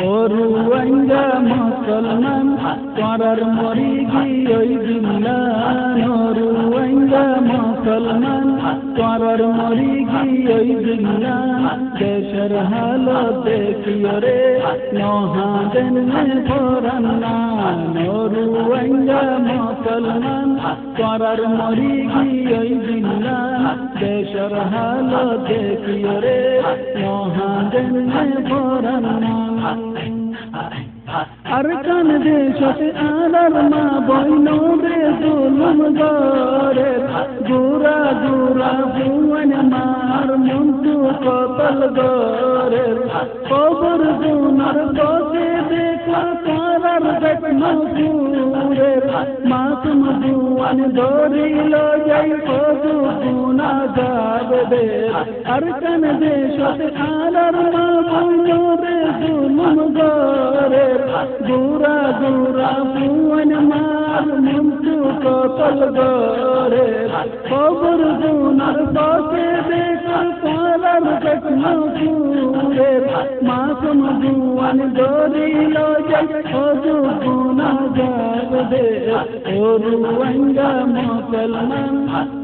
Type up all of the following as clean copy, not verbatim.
ও রুয়াঙ্গা মুসলমান তোরার মরি গিয়ে দিল্লান ও রুয়াঙ্গা মুসলমান তোরার মরি গিয়ে দিল্লান দেশের হালত দেখিও রে নহাদেন ফরান্নান ও রুয়াঙ্গা মুসলমান তোরার মরি গিয়ে দিল্লান দেশের হালত দেখিও রে নহাদেন ফরান্নান আরকান দেশতে আলার মা বইন রে জুলুম গরে গুরা গুরা ভুবন মার মুন্টু কতল গরে কবর গুনার বসে দেখা তারার দেখনো পুরে মাসুম দুয়ান ধরিল যাই কদু গুনা যাবে আরকান দেশতে আলার মা বইন রে জুলুম গরে গুরা গুরা ভুবন মার মুন্টু কতল গরে কবর গুনার বসে দেখা তারার দেখনো পুরে মাসুম দুয়ান ধরিল যাই কদু গুনা যাবে ও রুয়াঙ্গা মুসলমান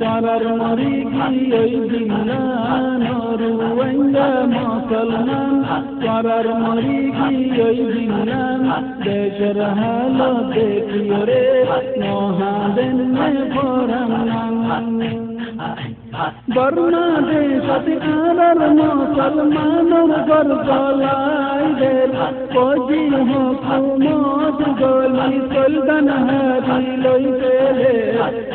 তারার মরি গিয়ে দিল্লান ও রুয়াঙ্গা মুসলমান তারার মরি গিয়ে দিল্লান দেশের হালত দেখিও রে নহাদেন ফরান্নান বর্মা দেশতে আলার মুসলমানর গরগলাই দের ফৌজি হুকুমত গলি সুলতান হারি লইতে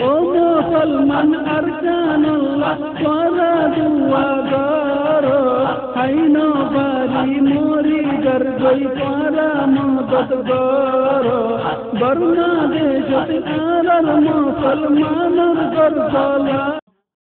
ও মুসলমান আরকানুল্লাহ তোরা দুয়া করো হাইন বাড়ি মরি গরগই তোরা মদত করো বর্মা দেশতে আলার মুসলমানর গরগলাই